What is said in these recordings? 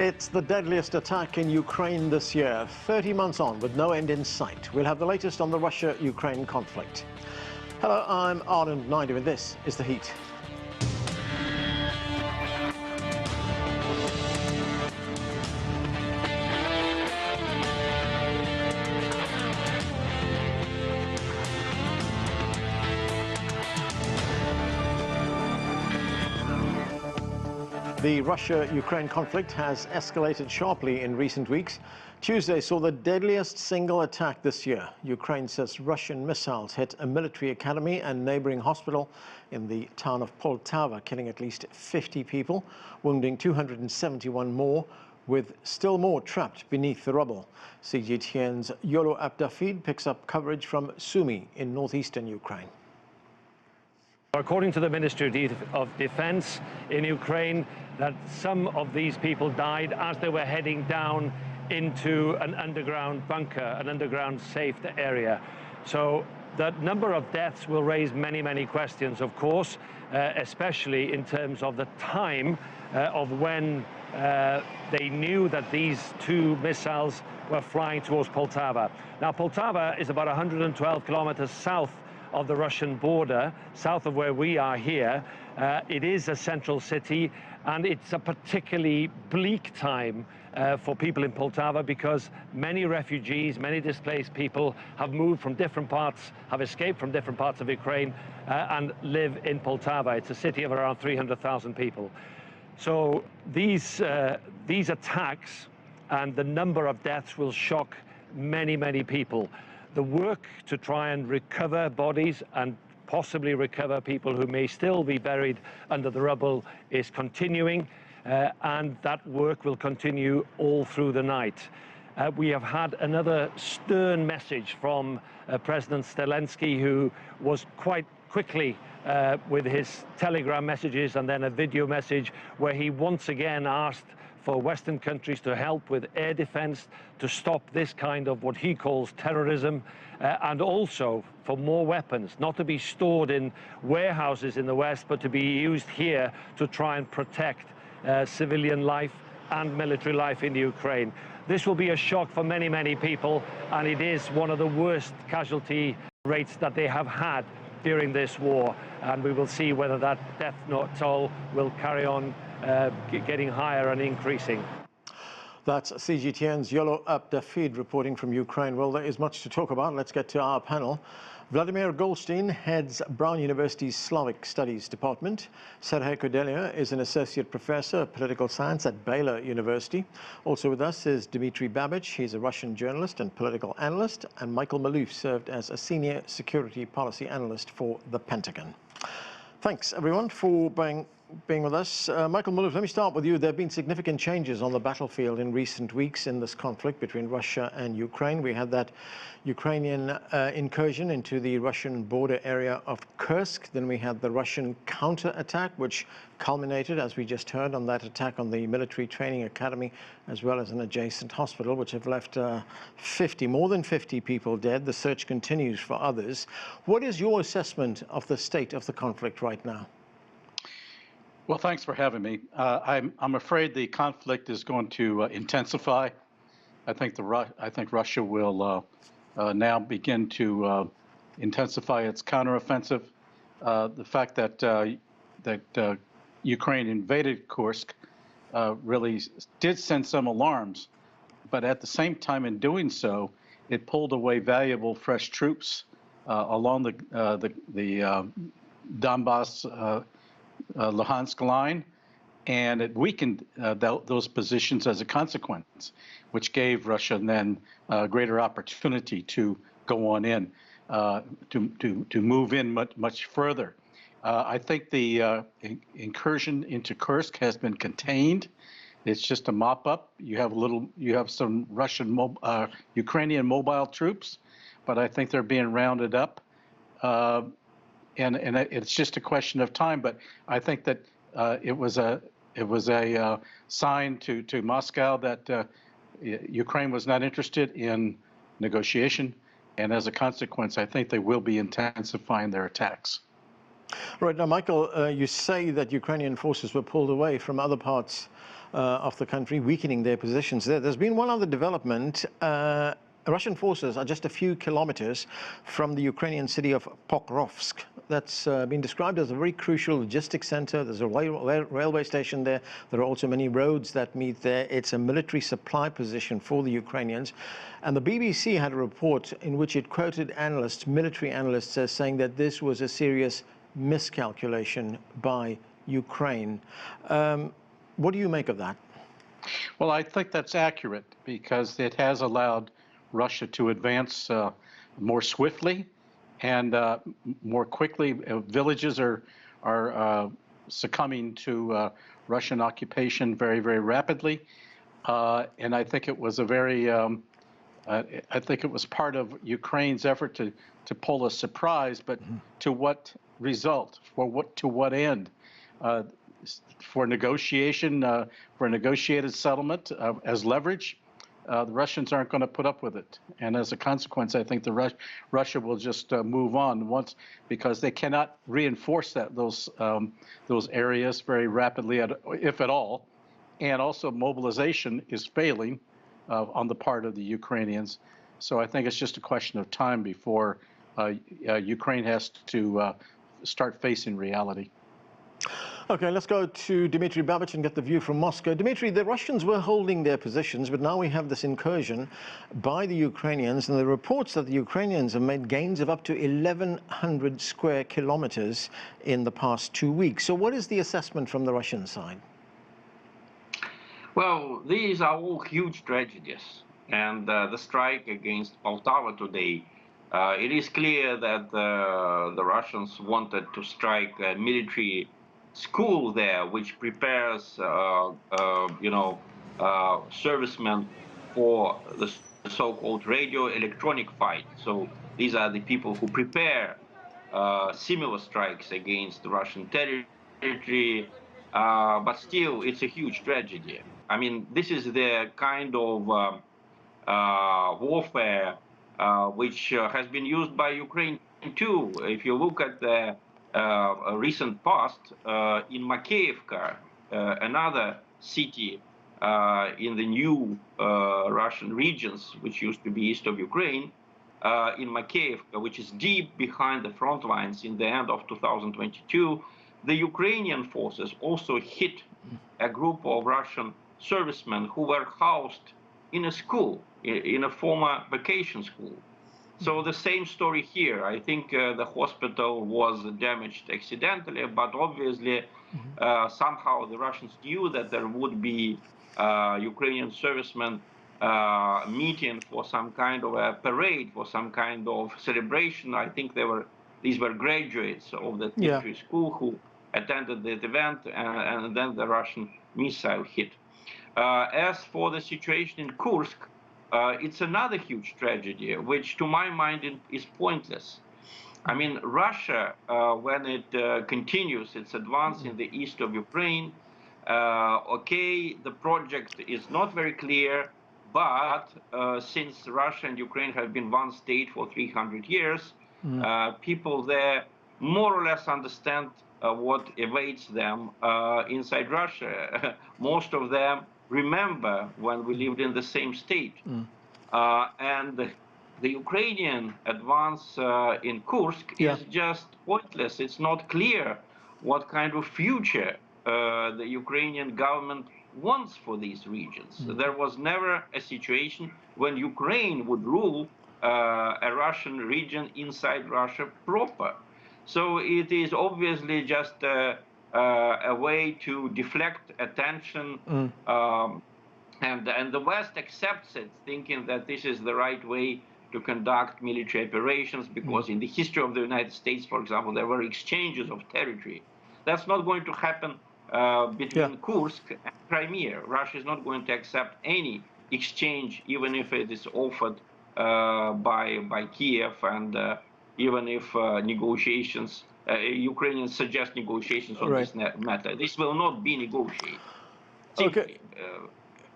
It's the deadliest attack in Ukraine this year, 30 months on with no end in sight. We'll have the latest on the Russia-Ukraine conflict. Hello, I'm Arden Naidu and this is The Heat. The Russia-Ukraine conflict has escalated sharply in recent weeks. Tuesday saw the deadliest single attack this year. Ukraine says Russian missiles hit a military academy and neighboring hospital in the town of Poltava, killing at least 50 people, wounding 271 more, with still more trapped beneath the rubble. CGTN's Yolo Abdafid picks up coverage from Sumy in northeastern Ukraine. According to the Ministry of Defense in Ukraine, that some of these people died as they were heading down into an underground bunker, an underground safe area. So that number of deaths will raise many, many questions, of course, especially in terms of the time of when they knew that these two missiles were flying towards Poltava. Now, Poltava is about 112 kilometers south of the Russian border, south of where we are here. It is a central city, and it's a particularly bleak time for people in Poltava because many refugees, many displaced people have moved from different parts, have escaped from different parts of Ukraine and live in Poltava. It's a city of around 300,000 people. So these attacks and the number of deaths will shock many, many people. The work to try and recover bodies and possibly recover people who may still be buried under the rubble is continuing, and that work will continue all through the night. We have had another stern message from President Zelensky, who was quite quickly with his telegram messages and then a video message where he once again asked for Western countries to help with air defense, to stop this kind of what he calls terrorism, and also for more weapons, not to be stored in warehouses in the West, but to be used here to try and protect civilian life and military life in Ukraine. This will be a shock for many, many people, and it is one of the worst casualty rates that they have had during this war, and we will see whether that death toll will carry on getting higher and increasing. That's CGTN's Yolo Abdafid reporting from Ukraine. Well, there is much to talk about. Let's get to our panel. Vladimir Golstein heads Brown University's Slavic Studies Department. Sergiy Kudelia is an associate professor of political science at Baylor University. Also with us is Dmitry Babich. He's a Russian journalist and political analyst. And Michael Maloof served as a senior security policy analyst for the Pentagon. Thanks, everyone, for being with us. Michael Maloof, let me start with you. There have been significant changes on the battlefield in recent weeks in this conflict between Russia and Ukraine. We had that Ukrainian incursion into the Russian border area of Kursk. Then we had the Russian counterattack, which culminated, as we just heard, on that attack on the military training academy, as well as an adjacent hospital, which have left more than 50 people dead. The search continues for others. What is your assessment of the state of the conflict right now? Well, thanks for having me. I'm afraid the conflict is going to intensify. I think Russia will now begin to intensify its counteroffensive. The fact that Ukraine invaded Kursk really did send some alarms, but at the same time, in doing so, it pulled away valuable fresh troops along the Donbass. Luhansk line, and it weakened those positions as a consequence, which gave Russia then greater opportunity to go on in, to move in much further. I think the incursion into Kursk has been contained. It's just a mop-up. You have some Ukrainian mobile troops, but I think they're being rounded up. And it's just a question of time. But I think that it was a sign to Moscow that Ukraine was not interested in negotiation, and as a consequence, I think they will be intensifying their attacks. Right now, Michael, you say that Ukrainian forces were pulled away from other parts of the country, weakening their positions there. There's been one other development. Russian forces are just a few kilometers from the Ukrainian city of Pokrovsk. That's been described as a very crucial logistics center. There's a railway station there. There are also many roads that meet there. It's a military supply position for the Ukrainians. And the BBC had a report in which it quoted analysts, military analysts, as saying that this was a serious miscalculation by Ukraine. What do you make of that? Well, I think that's accurate because it has allowed Russia to advance more swiftly and more quickly. Villages are succumbing to Russian occupation very, very rapidly, and I think it was a very, I think it was part of Ukraine's effort to pull a surprise, but to what result? To what end? For negotiation, for a negotiated settlement as leverage. The Russians aren't going to put up with it, and as a consequence, I think Russia will just move on because they cannot reinforce those areas very rapidly, if at all, and also mobilization is failing on the part of the Ukrainians. So I think it's just a question of time before Ukraine has to start facing reality. Okay, let's go to Dmitry Babich and get the view from Moscow. Dmitry, the Russians were holding their positions, but now we have this incursion by the Ukrainians, and the reports that the Ukrainians have made gains of up to 1,100 square kilometers in the past 2 weeks. So what is the assessment from the Russian side? Well, these are all huge tragedies, and the strike against Poltava today, it is clear that the Russians wanted to strike a military school there, which prepares, servicemen for the so-called radio electronic fight. So these are the people who prepare similar strikes against the Russian territory, but still it's a huge tragedy. I mean, this is the kind of warfare which has been used by Ukraine too. If you look at the recent past, in Makeyevka, another city in the new Russian regions, which used to be east of Ukraine, in Makeyevka, which is deep behind the front lines in the end of 2022, the Ukrainian forces also hit a group of Russian servicemen who were housed in a school, in a former vacation school. So the same story here. I think the hospital was damaged accidentally, but obviously somehow the Russians knew that there would be Ukrainian servicemen meeting for some kind of a parade, for some kind of celebration. I think these were graduates of the military school who attended the event, and then the Russian missile hit. As for the situation in Kursk, it's another huge tragedy, which to my mind is pointless. I mean, Russia, when it continues its advance in the east of Ukraine, okay, the project is not very clear, but since Russia and Ukraine have been one state for 300 years, people there more or less understand what awaits them inside Russia. Most of them remember when we lived in the same state. And the Ukrainian advance in Kursk is just pointless. It's not clear what kind of future the Ukrainian government wants for these regions. There was never a situation when Ukraine would rule a Russian region inside Russia proper. So it is obviously just a way to deflect attention, and the West accepts it, thinking that this is the right way to conduct military operations, because in the history of the United States, for example, there were exchanges of territory. That's not going to happen between Kursk and Crimea. Russia is not going to accept any exchange, even if it is offered by Kiev, and even if negotiations, Ukrainians suggest negotiations on this matter. This will not be negotiated. Simply.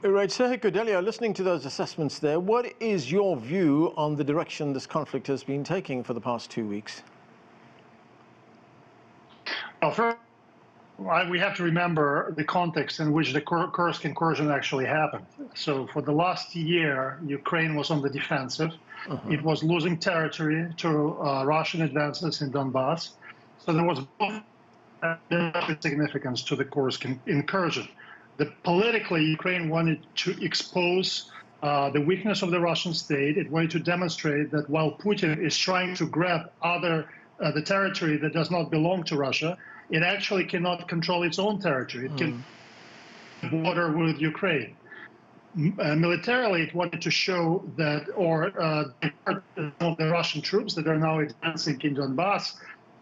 Right, Sergiy Kudelia, listening to those assessments there, what is your view on the direction this conflict has been taking for the past 2 weeks? Well, first, we have to remember the context in which the Kursk incursion actually happened. So for the last year, Ukraine was on the defensive. It was losing territory to Russian advances in Donbass. So there was both significance to the Kursk incursion. Politically, Ukraine wanted to expose the weakness of the Russian state. It wanted to demonstrate that while Putin is trying to grab the territory that does not belong to Russia, it actually cannot control its own territory. It can border with Ukraine. Militarily, it wanted to show that, of the Russian troops that are now advancing in Donbass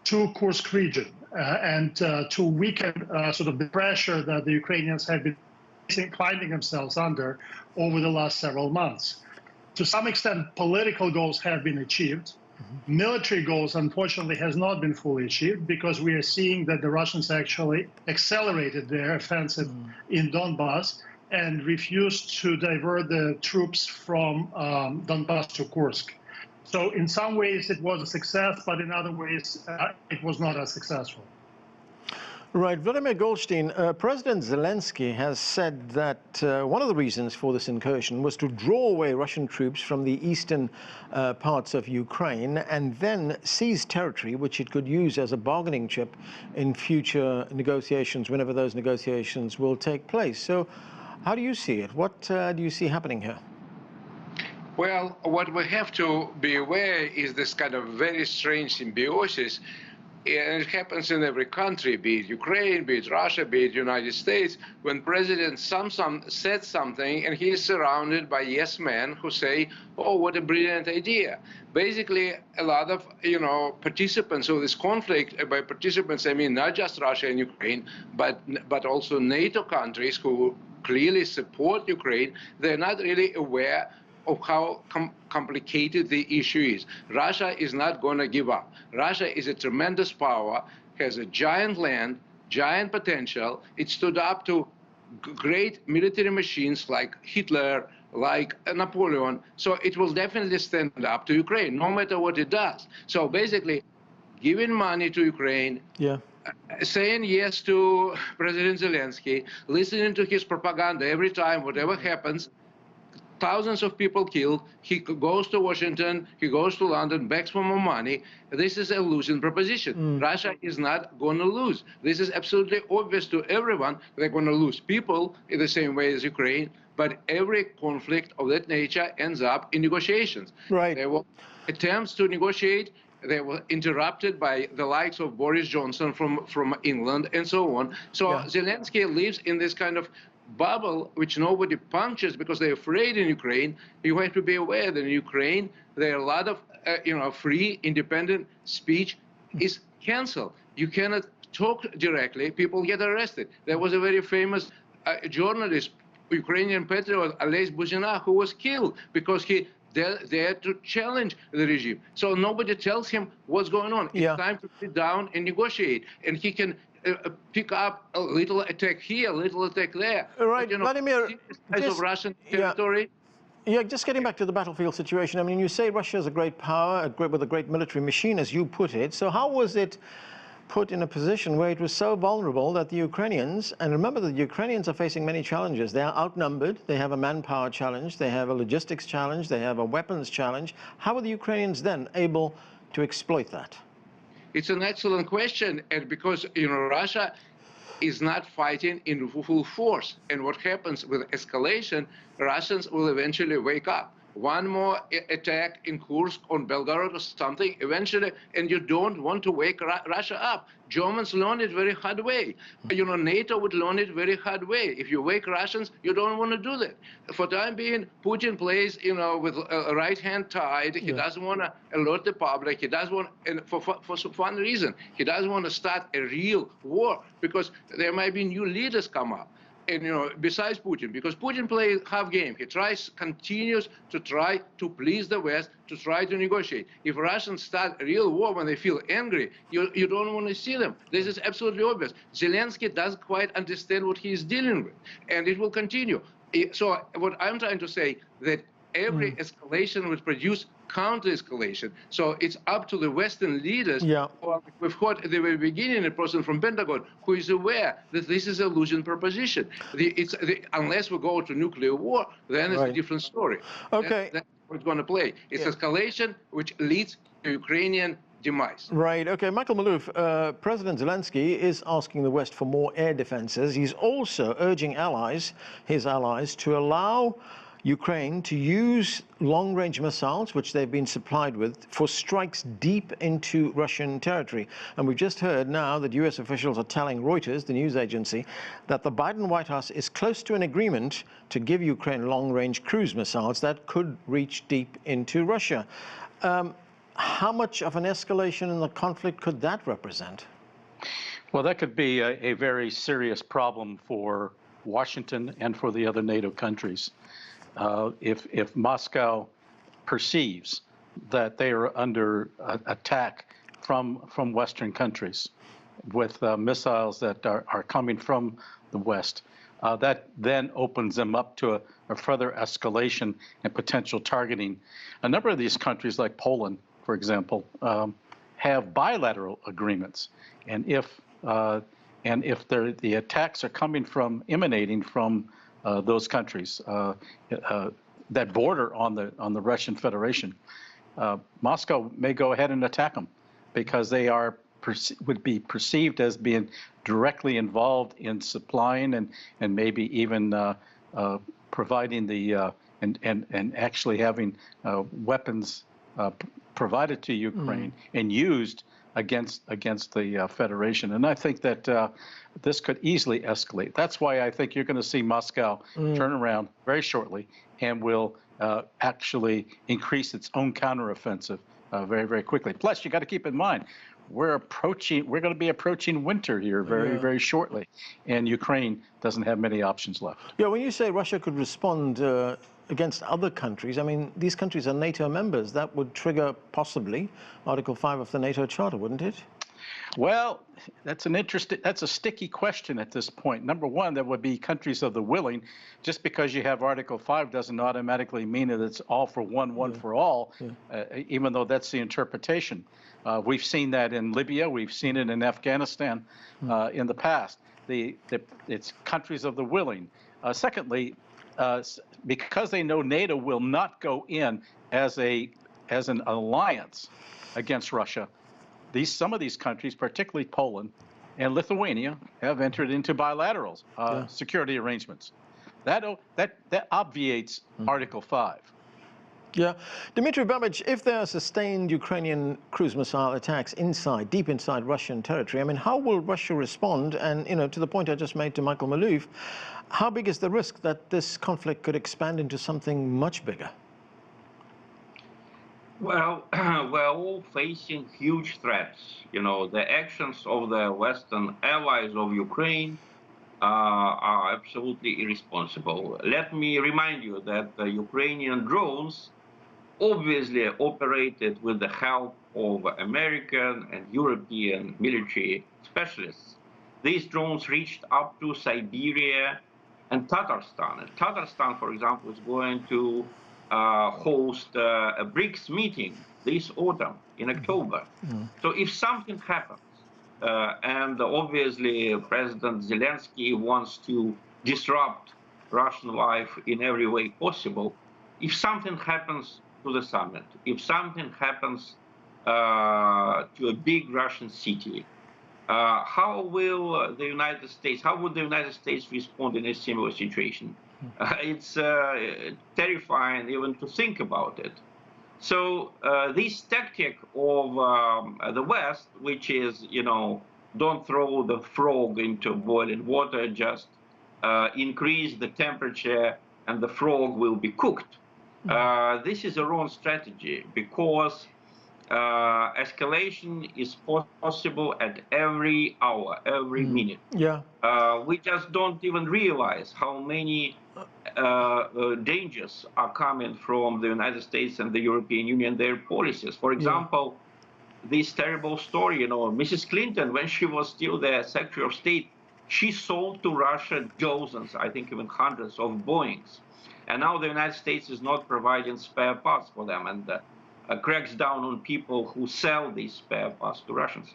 to Kursk region, and to weaken sort of the pressure that the Ukrainians have been finding themselves under over the last several months. To some extent, political goals have been achieved. Military goals, unfortunately, has not been fully achieved, because we are seeing that the Russians actually accelerated their offensive in Donbass and refused to divert the troops from Donbass to Kursk. So in some ways it was a success, but in other ways it was not as successful. Right. Vladimir Golstein, President Zelensky has said that one of the reasons for this incursion was to draw away Russian troops from the eastern parts of Ukraine and then seize territory which it could use as a bargaining chip in future negotiations, whenever those negotiations will take place. So how do you see it? What do you see happening here? Well, what we have to be aware is this kind of very strange symbiosis. And it happens in every country, be it Ukraine, be it Russia, be it United States, when President said something and he is surrounded by yes men who say, oh, what a brilliant idea. Basically, a lot of participants of this conflict, by participants I mean not just Russia and Ukraine, but also NATO countries who clearly support Ukraine, they're not really aware of how complicated the issue is. Russia is not going to give up. Russia is a tremendous power, has a giant land, giant potential. It stood up to great military machines like Hitler, like Napoleon. So it will definitely stand up to Ukraine, no matter what it does. So basically, giving money to Ukraine, saying yes to President Zelensky, listening to his propaganda every time, whatever happens, thousands of people killed. He goes to Washington, he goes to London, begs for more money. This is a losing proposition. Russia is not going to lose. This is absolutely obvious to everyone. They're going to lose people in the same way as Ukraine, but every conflict of that nature ends up in negotiations. Right. There were attempts to negotiate. They were interrupted by the likes of Boris Johnson from England and so on. So Zelensky lives in this kind of bubble which nobody punctures because they're afraid in Ukraine. You have to be aware that in Ukraine there are a lot of free independent speech is canceled. You cannot talk directly. People get arrested. There was a very famous journalist, Ukrainian patriot, Ales Buzina, who was killed because he dared to challenge the regime. So nobody tells him what's going on. It's time to sit down and negotiate, and he can pick up a little attack here, a little attack there. Right, but, Vladimir, of Russian territory. Yeah, just getting back to the battlefield situation. I mean, you say Russia is a great power, with a great military machine, as you put it. So how was it put in a position where it was so vulnerable that the Ukrainians, and remember that the Ukrainians are facing many challenges. They are outnumbered, they have a manpower challenge, they have a logistics challenge, they have a weapons challenge. How are the Ukrainians then able to exploit that? It's an excellent question, and because Russia is not fighting in full force, and what happens with escalation, Russians will eventually wake up. One more attack in Kursk on Belgorod or something, eventually, and you don't want to wake Russia up. Germans learned it very hard way. NATO would learn it very hard way. If you wake Russians, you don't want to do that. For the time being, Putin plays, with a right hand tied. He doesn't want to alert the public. He doesn't want, and for one reason, he doesn't want to start a real war because there might be new leaders come up. And, besides Putin, because Putin plays half game. He continues to try to please the West, to try to negotiate. If Russians start a real war when they feel angry, you don't want to see them. This is absolutely obvious. Zelensky doesn't quite understand what he is dealing with, and it will continue. So what I'm trying to say that every escalation would produce counter-escalation. So it's up to the Western leaders. Yeah. We've heard at the very beginning a person from Pentagon who is aware that this is a losing proposition. Unless we go to nuclear war, then it's a different story. Okay. That's what it's going to play. It's escalation which leads to Ukrainian demise. Right. Okay. Michael Maloof, President Zelensky is asking the West for more air defenses. He's also urging his allies, to allow Ukraine to use long-range missiles, which they've been supplied with, for strikes deep into Russian territory. And we've just heard now that U.S. officials are telling Reuters, the news agency, that the Biden White House is close to an agreement to give Ukraine long-range cruise missiles that could reach deep into Russia. How much of an escalation in the conflict could that represent? Well, that could be a very serious problem for Washington and for the other NATO countries. If Moscow perceives that they are under attack from Western countries with missiles that are coming from the West, that then opens them up to a further escalation and potential targeting. A number of these countries, like Poland, for example, have bilateral agreements, and if the attacks are emanating from those countries that border on the Russian Federation, Moscow may go ahead and attack them because they would be perceived as being directly involved in supplying and maybe even providing the and actually having weapons provided to Ukraine and used against the Federation. And I think that this could easily escalate. That's why I think you're going to see Moscow turn around very shortly and will actually increase its own counteroffensive very, very quickly. Plus, you got to keep in mind, we're going to be approaching winter here very, very shortly, and Ukraine doesn't have many options left. Yeah, when you say Russia could respond against other countries, I mean, these countries are NATO members. That would trigger possibly Article 5 of the NATO Charter, wouldn't it? Well, that's a sticky question at this point. Number one, there would be countries of the willing. Just because you have Article 5 doesn't automatically mean that it's all for one for all, even though that's the interpretation. We've seen that in Libya. We've seen it in Afghanistan in the past. It's countries of the willing. Secondly, because they know NATO will not go in as an alliance against Russia, some of these countries, particularly Poland and Lithuania, have entered into bilateral security arrangements. That obviates Article 5. Yeah. Dmitry Babich, if there are sustained Ukrainian cruise missile attacks deep inside Russian territory, I mean, how will Russia respond? And, to the point I just made to Michael Maloof, how big is the risk that this conflict could expand into something much bigger? Well, we're all facing huge threats. The actions of the Western allies of Ukraine are absolutely irresponsible. Let me remind you that the Ukrainian drones obviously operated with the help of American and European military specialists. These drones reached up to Siberia and Tatarstan. And Tatarstan, for example, is going to host a BRICS meeting this autumn in October. So if something happens, and obviously President Zelensky wants to disrupt Russian life in every way possible, if something happens to the summit, if something happens to a big Russian city, how would the United States respond in a similar situation? It's terrifying even to think about it. So this tactic of the West, which is, don't throw the frog into boiling water, just increase the temperature and the frog will be cooked. This is a wrong strategy because escalation is possible at every hour, every minute. Yeah. We just don't even realize how many dangers are coming from the United States and the European Union, their policies. For example, this terrible story, Mrs. Clinton, when she was still the Secretary of State, she sold to Russia dozens, I think even hundreds of Boeings. And now the United States is not providing spare parts for them and cracks down on people who sell these spare parts to Russians.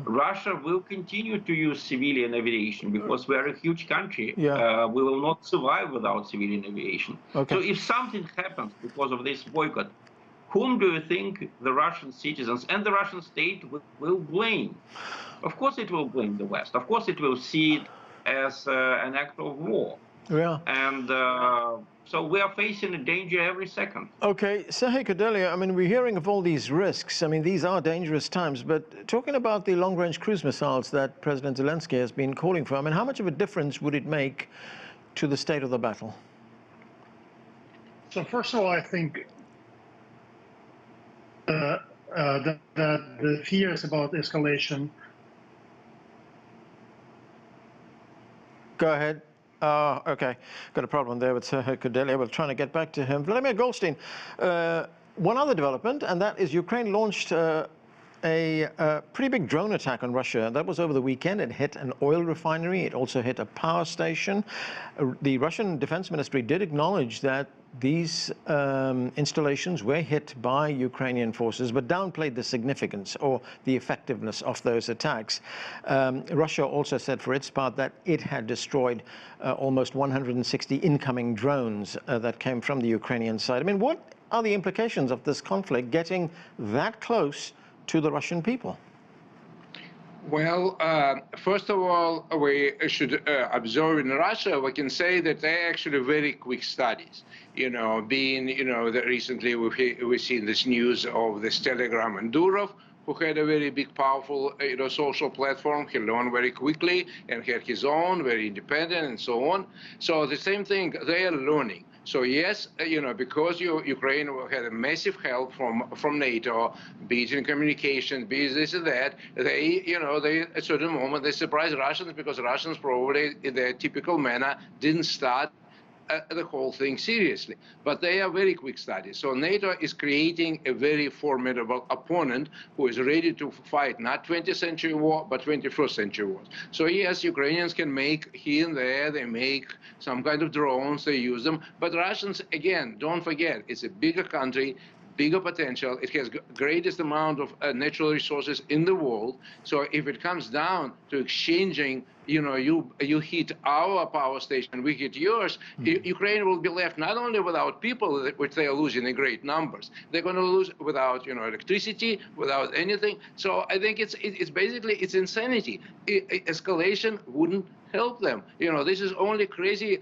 Russia will continue to use civilian aviation because we're a huge country. Yeah. We will not survive without civilian aviation. Okay. So if something happens because of this boycott, whom do you think the Russian citizens and the Russian state will blame? Of course it will blame the West. Of course it will see it as an act of war. Yeah. And so we are facing a danger every second. Okay, Sergiy Kudelia, I mean, we're hearing of all these risks. I mean, these are dangerous times, but talking about the long-range cruise missiles that President Zelensky has been calling for, I mean, how much of a difference would it make to the state of the battle? So first of all, I think that the fears about escalation. Go ahead. Okay, got a problem there with Sergiy Kudelia. We're trying to get back to him. Vladimir Golstein, one other development, and that is Ukraine launched a pretty big drone attack on Russia. That was over the weekend. It hit an oil refinery. It also hit a power station. The Russian Defense Ministry did acknowledge that these installations were hit by Ukrainian forces, but downplayed the significance or the effectiveness of those attacks. Russia also said for its part that it had destroyed almost 160 incoming drones that came from the Ukrainian side. I mean, what are the implications of this conflict getting that close to the Russian people? Well, first of all, we should observe in Russia, we can say that they're actually very quick studies. Recently we've seen this news of this Telegram and Durov, who had a very big, powerful, social platform. He learned very quickly and had his own, very independent and so on. So the same thing, they are learning. So yes, because Ukraine had a massive help from NATO, be it in communication, be it this and that, they at a certain moment they surprised Russians because Russians probably in their typical manner didn't start the whole thing seriously. But they are very quick studies. So NATO is creating a very formidable opponent who is ready to fight not 20th century war, but 21st century wars. So yes, Ukrainians can make here and there, they make some kind of drones, they use them. But Russians, again, don't forget, it's a bigger country, bigger potential. It has greatest amount of natural resources in the world. So if it comes down to exchanging, you hit our power station, we hit yours, Ukraine will be left not only without people, which they are losing in great numbers, they're going to lose without, electricity, without anything. So I think it's basically, it's insanity. Escalation wouldn't help them. This is only crazy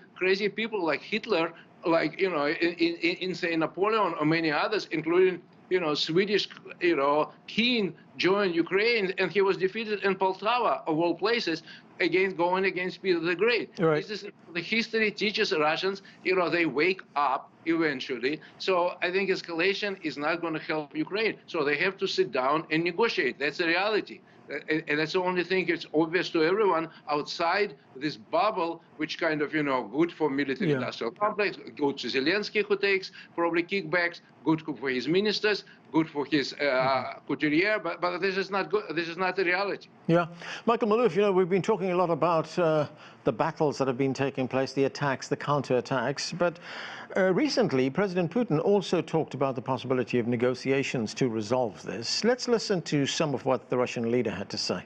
people like Hitler, like, in say Napoleon or many others, including, Swedish, king joined Ukraine and he was defeated in Poltava, of all places, going against Peter the Great. Right. This is, the history teaches Russians, they wake up eventually. So I think escalation is not going to help Ukraine. So they have to sit down and negotiate. That's the reality. And that's the only thing it's obvious to everyone outside this bubble, which kind of, good for military industrial complex, good to Zelensky, who takes probably kickbacks, good for his ministers, good for his Kudelia, but this is not good. This is not the reality. Yeah. Michael Maloof, we've been talking a lot about the battles that have been taking place, the attacks, the counterattacks, but recently President Putin also talked about the possibility of negotiations to resolve this. Let's listen to some of what the Russian leader had to say.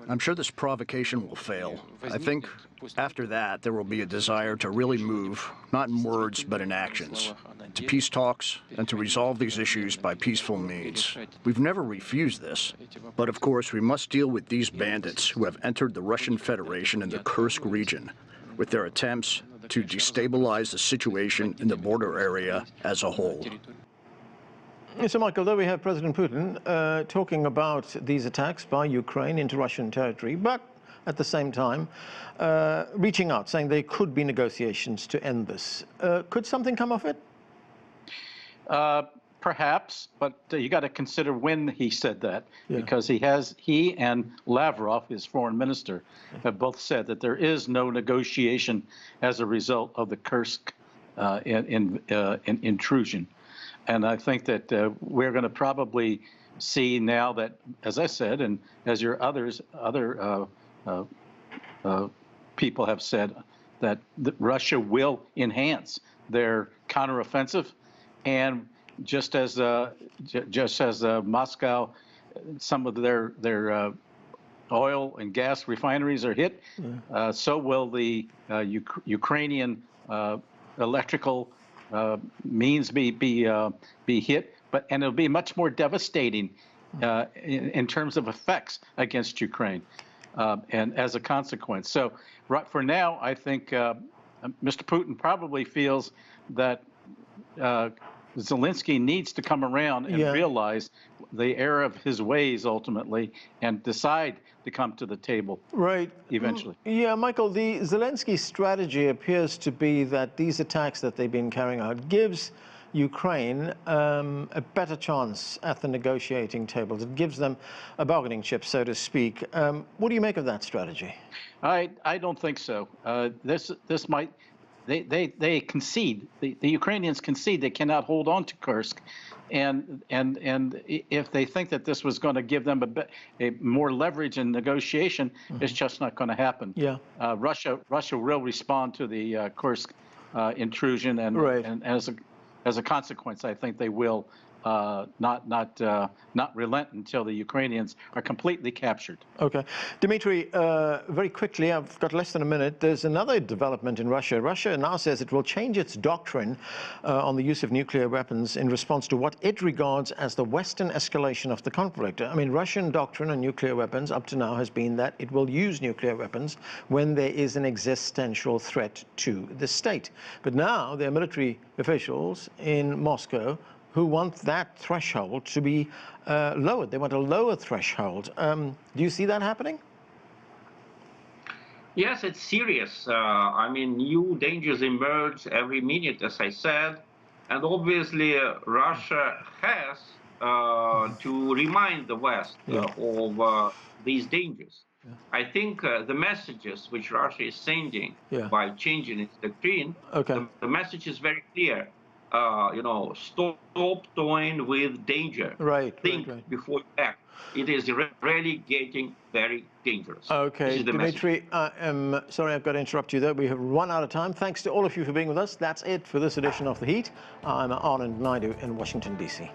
I'm sure this provocation will fail. I think after that, there will be a desire to really move, not in words, but in actions, to peace talks and to resolve these issues by peaceful means. We've never refused this. But of course, we must deal with these bandits who have entered the Russian Federation in the Kursk region with their attempts to destabilize the situation in the border area as a whole. So, Michael, there we have President Putin talking about these attacks by Ukraine into Russian territory, but at the same time reaching out, saying there could be negotiations to end this. Could something come of it? Perhaps, but you got to consider when he said that, because he and Lavrov, his foreign minister, have both said that there is no negotiation as a result of the Kursk intrusion. And I think that we're going to probably see now that, as I said, and as your other people have said, that Russia will enhance their counteroffensive, and just as Moscow, some of their oil and gas refineries are hit, so will the Ukrainian electrical means be hit, and it'll be much more devastating in terms of effects against Ukraine, and as a consequence. So right for now, I think Mr. Putin probably feels that Zelensky needs to come around and realize the error of his ways ultimately, and decide to come to the table eventually. Yeah, Michael, the Zelensky strategy appears to be that these attacks that they've been carrying out gives Ukraine a better chance at the negotiating table. It gives them a bargaining chip, so to speak. What do you make of that strategy? I don't think so. This might. They concede. The Ukrainians concede they cannot hold on to Kursk, and if they think that this was going to give them a more leverage in negotiation, it's just not going to happen. Yeah. Russia will respond to the Kursk intrusion, and as a consequence, I think they will not relent until the Ukrainians are completely captured. Okay. Dmitry, very quickly, I've got less than a minute. There's another development in Russia. Russia now says it will change its doctrine on the use of nuclear weapons in response to what it regards as the Western escalation of the conflict. I mean, Russian doctrine on nuclear weapons up to now has been that it will use nuclear weapons when there is an existential threat to the state. But now there are military officials in Moscow who want that threshold to be lowered. They want a lower threshold. Do you see that happening? Yes, it's serious. I mean, new dangers emerge every minute, as I said. And obviously, Russia has to remind the West of these dangers. I think the messages which Russia is sending by changing its doctrine, the message is very clear. Stop toying with danger. Think before you act. It is really getting very dangerous. Okay, Dmitry, I'm sorry I've got to interrupt you there. We have run out of time. Thanks to all of you for being with us. That's it for this edition of The Heat. I'm Anand Naidu in Washington, D.C.